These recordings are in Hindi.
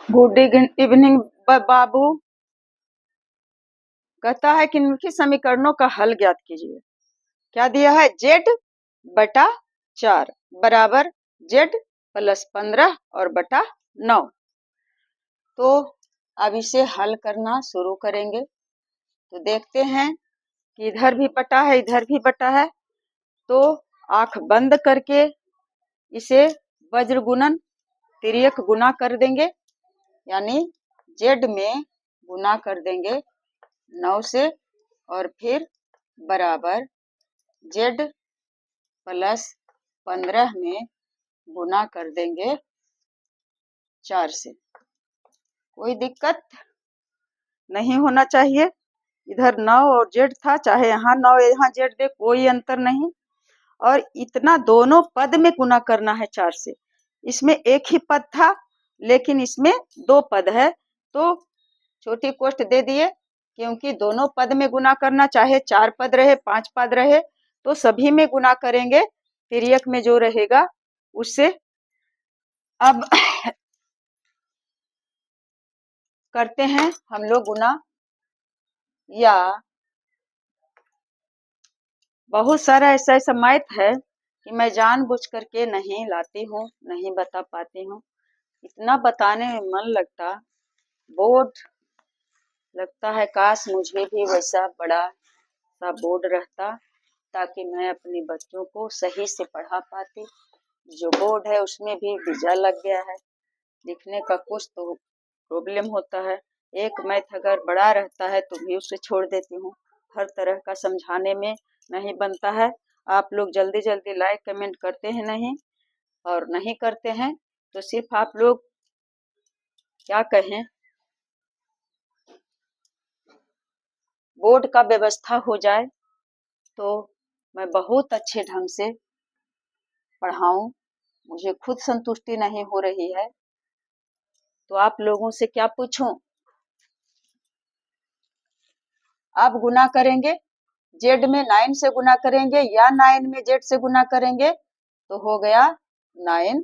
गुड इवनिंग बाबू। कहता है कि निम्नलिखित समीकरणों का हल ज्ञात कीजिए। क्या दिया है? जेड बटा 4 बराबर जेड प्लस 15 और बटा 9। तो अब इसे हल करना शुरू करेंगे। तो देखते हैं कि इधर भी बटा है, इधर भी बटा है। तो आंख बंद करके इसे वज्र गुणन तिर्यक गुना कर देंगे, यानी जेड में गुना कर देंगे 9 से और फिर बराबर जेड प्लस 15 में गुना कर देंगे 4 से। कोई दिक्कत नहीं होना चाहिए। इधर 9 और जेड था, चाहे यहाँ 9 यहाँ जेड दे, कोई अंतर नहीं। और इतना दोनों पद में गुना करना है 4 से। इसमें एक ही पद था, लेकिन इसमें 2 पद है, तो छोटी कोष्ठ दे दिए, क्योंकि दोनों पद में गुना करना, चाहे 4 पद रहे 5 पद रहे, तो सभी में गुना करेंगे। तिर्यक में जो रहेगा उससे। अब करते हैं हम लोग गुना, या बहुत सारा ऐसा ऐसा मैथ है कि मैं जानबूझ करके नहीं लाती हूँ, नहीं बता पाती हूँ। इतना बताने में मन लगता, बोर्ड लगता है काश मुझे भी वैसा बड़ा सा बोर्ड रहता, ताकि मैं अपने बच्चों को सही से पढ़ा पाती। जो बोर्ड है उसमें भी वीजा लग गया है, लिखने का कुछ तो प्रॉब्लम होता है। एक मैथ अगर बड़ा रहता है तो भी उसे छोड़ देती हूँ, हर तरह का समझाने में नहीं बनता है। आप लोग जल्दी जल्दी लाइक कमेंट करते हैं नहीं, और नहीं करते हैं तो सिर्फ आप लोग क्या कहें, बोर्ड का व्यवस्था हो जाए तो मैं बहुत अच्छे ढंग से पढ़ाऊं। मुझे खुद संतुष्टि नहीं हो रही है, तो आप लोगों से क्या पूछूं। अब गुना करेंगे, जेड में 9 से गुना करेंगे या 9 में जेड से गुना करेंगे, तो हो गया 9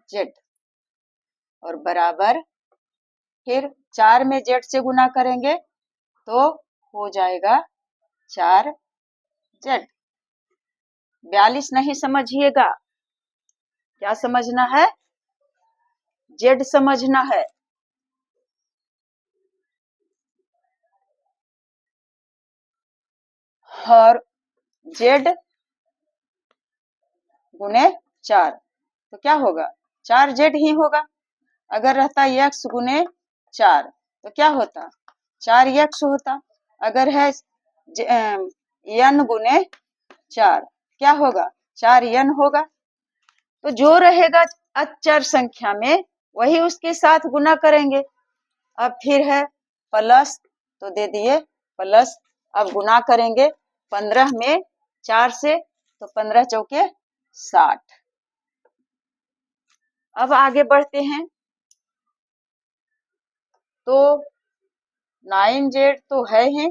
जेड और बराबर फिर 4 में जेड से गुना करेंगे तो हो जाएगा 4 जेड। 42 नहीं समझिएगा, क्या समझना है? जेड समझना है। और जेड गुने 4 तो क्या होगा? 4 जेड ही होगा। अगर रहता x गुने 4 तो क्या होता? 4x होता। अगर है n गुने 4 क्या होगा? 4n होगा। तो जो रहेगा अचर संख्या में वही उसके साथ गुना करेंगे। अब फिर है प्लस, तो दे दिए प्लस। अब गुना करेंगे 15 में 4 से, तो 15 चौके 60। अब आगे बढ़ते हैं। तो 9 जेड तो है ही,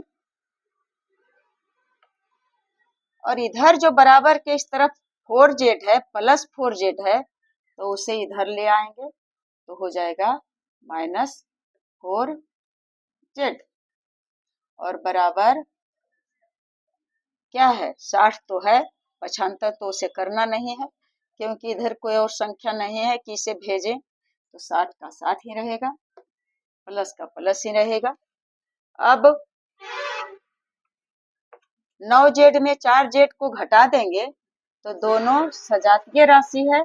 और इधर जो बराबर के इस तरफ 4 जेड है, प्लस 4 जेड है, तो उसे इधर ले आएंगे तो हो जाएगा -4 जेड और बराबर क्या है? 60 तो है, पक्षांतर तो उसे करना नहीं है, क्योंकि इधर कोई और संख्या नहीं है कि इसे भेजें, तो 60 का 60 ही रहेगा, प्लस का प्लस ही रहेगा। अब 9 जेड में 4 जेड को घटा देंगे तो दोनों सजातीय राशि है,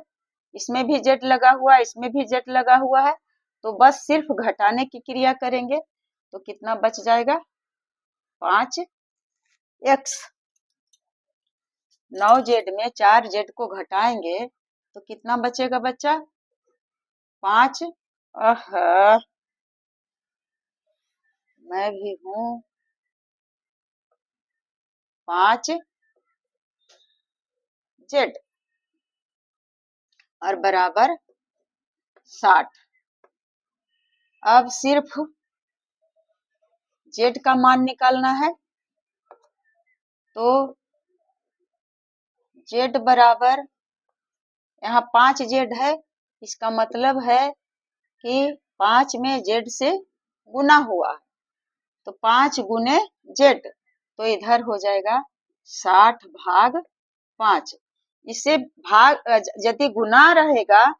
इसमें भी जेड लगा हुआ है, इसमें भी जेड लगा हुआ है, तो बस सिर्फ घटाने की क्रिया करेंगे तो कितना बच जाएगा? 5x। 9 जेड में 4 जेड को घटाएंगे तो कितना बचेगा बच्चा? 5। मैं भी हूँ। 5 जेड और बराबर 60। अब सिर्फ जेड का मान निकालना है, तो जेड बराबर यहाँ 5 जेड है, इसका मतलब है कि 5 में जेड से गुना हुआ है, तो 5 गुने जेड, तो इधर हो जाएगा 60 भाग 5। इसे भाग यदि गुना रहेगा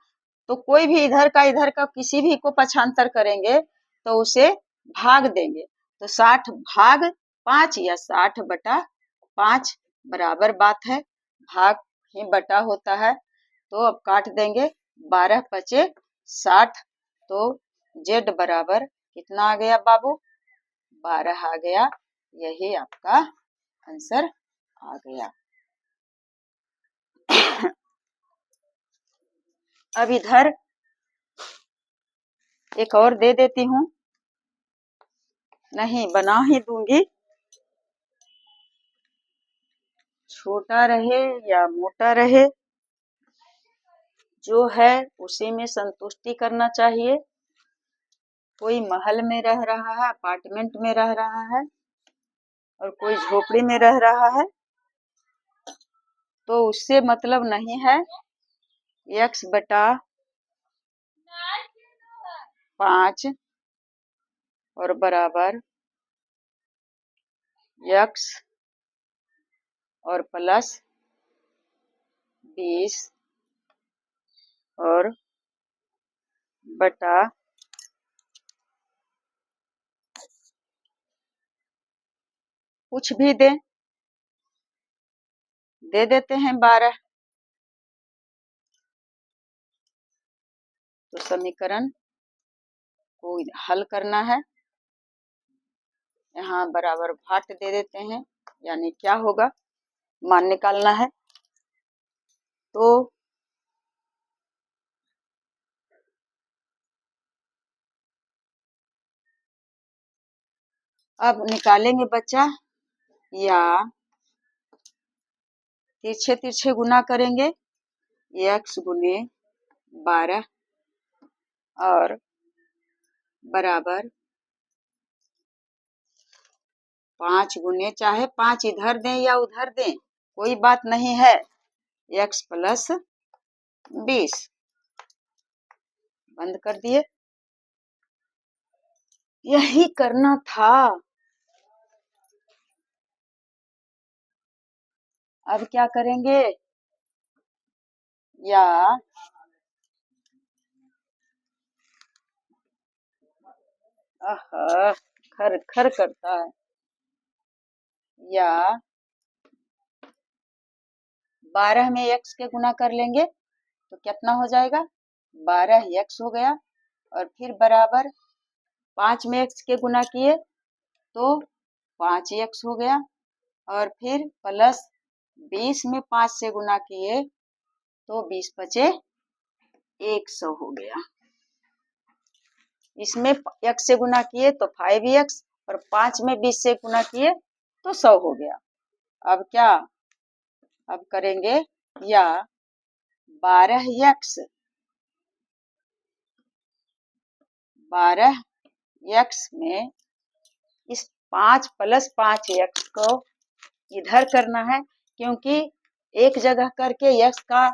तो कोई भी इधर का किसी भी को पक्षांतर करेंगे तो उसे भाग देंगे, तो 60 भाग 5 या 60 बटा 5 बराबर बात है, भाग ही बटा होता है। तो अब काट देंगे, 12 पचे 60, तो जेड बराबर कितना आ गया बाबू, 12 आ गया। यही आपका आंसर आ गया। अब इधर एक और दे देती हूँ, नहीं बना ही दूंगी, छोटा रहे या मोटा रहे, जो है उसी में संतुष्टि करना चाहिए। कोई महल में रह रहा है, अपार्टमेंट में रह रहा है, और कोई झोपड़ी में रह रहा है, तो उससे मतलब नहीं है। x बटा 5 और बराबर x और प्लस 20 और बटा कुछ भी दे देते हैं 12। तो समीकरण को हल करना है, यहाँ बराबर भाट दे देते हैं, यानी क्या होगा मान निकालना है। तो अब निकालेंगे बच्चा, या तिरछे तिरछे गुना करेंगे, x गुने 12 और बराबर 5 गुने, चाहे 5 इधर दें या उधर दें कोई बात नहीं है, x प्लस 20 बंद कर दिए। यही करना था। अब क्या करेंगे, या खर खर करता है, या 12 में x के गुना कर लेंगे तो कितना हो जाएगा, 12x हो गया, और फिर बराबर 5 में x के गुना किए तो 5x हो गया, और फिर प्लस 20 में 5 से गुना किए तो 20 बचे 100 हो गया। इसमें x से गुना किए तो 5x, और 5 में 20 से गुना किए तो 100 हो गया। अब क्या, अब करेंगे, या 12x में इस 5 प्लस 5x को इधर करना है, क्योंकि एक जगह करके x का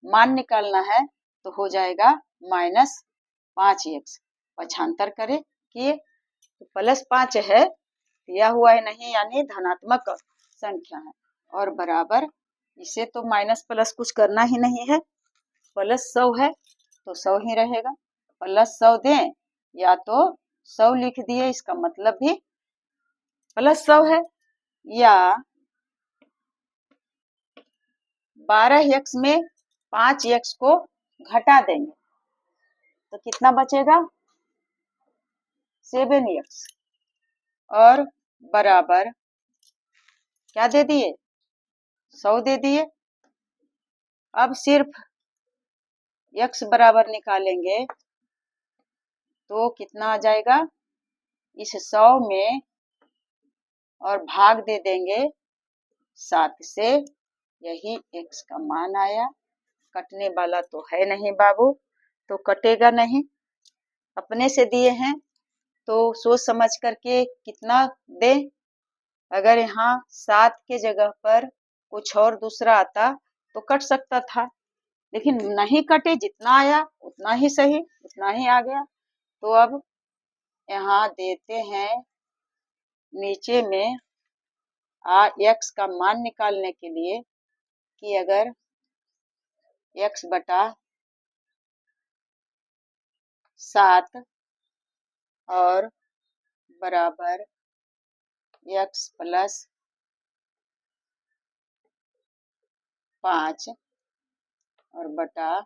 मान निकालना है, तो हो जाएगा -5x। पक्षांतर करें किए तो +5 है, दिया हुआ है नहीं, यानी धनात्मक संख्या है, और बराबर इसे तो माइनस प्लस कुछ करना ही नहीं है, +100 है तो 100 ही रहेगा, +100 दें या तो 100 लिख दिए, इसका मतलब भी +100 है। या 12x में 5x को घटा देंगे तो कितना बचेगा, 7x, और बराबर क्या दे दिए, 100 दे दिए। अब सिर्फ x बराबर निकालेंगे तो कितना आ जाएगा, इस 100 में और भाग दे देंगे 7 से, यही x का मान आया। कटने वाला तो है नहीं बाबू, तो कटेगा नहीं, अपने से दिए हैं तो सोच समझ करके कितना दे। अगर यहाँ 7 के जगह पर कुछ और दूसरा आता तो कट सकता था, लेकिन नहीं कटे, जितना आया उतना ही सही, उतना ही आ गया। तो अब यहाँ देते हैं नीचे में x का मान निकालने के लिए कि अगर x बटा 7 और बराबर x प्लस 5 और बटा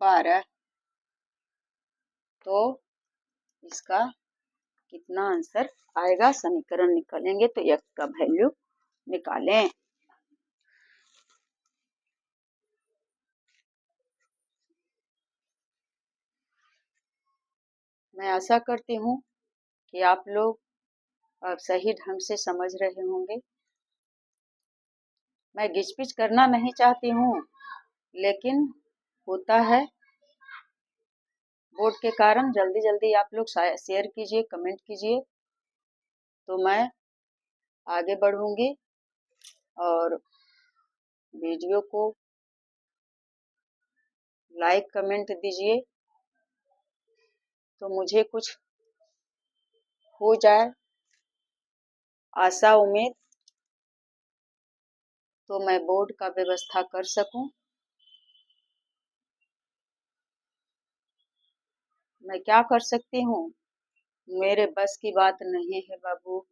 12, तो इसका कितना आंसर आएगा? समीकरण निकालेंगे तो x का वैल्यू निकालें। मैं आशा करती हूँ कि आप लोग अब सही ढंग से समझ रहे होंगे। मैं घिचपिच करना नहीं चाहती हूँ, लेकिन होता है बोर्ड के कारण। जल्दी जल्दी आप लोग शेयर कीजिए, कमेंट कीजिए, तो मैं आगे बढ़ूंगी। और वीडियो को लाइक कमेंट दीजिए तो मुझे कुछ हो जाए, आशा उम्मीद, तो मैं बोर्ड का व्यवस्था कर सकूं। मैं क्या कर सकती हूँ? मेरे बस की बात नहीं है बाबू।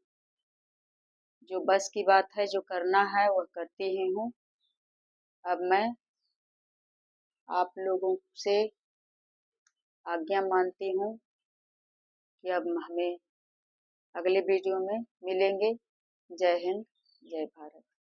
जो बस की बात है, जो करना है वह करती ही हूँ। अब मैं आप लोगों से आज्ञा मानती हूँ कि अब हमें अगले वीडियो में मिलेंगे। जय हिंद, जय भारत।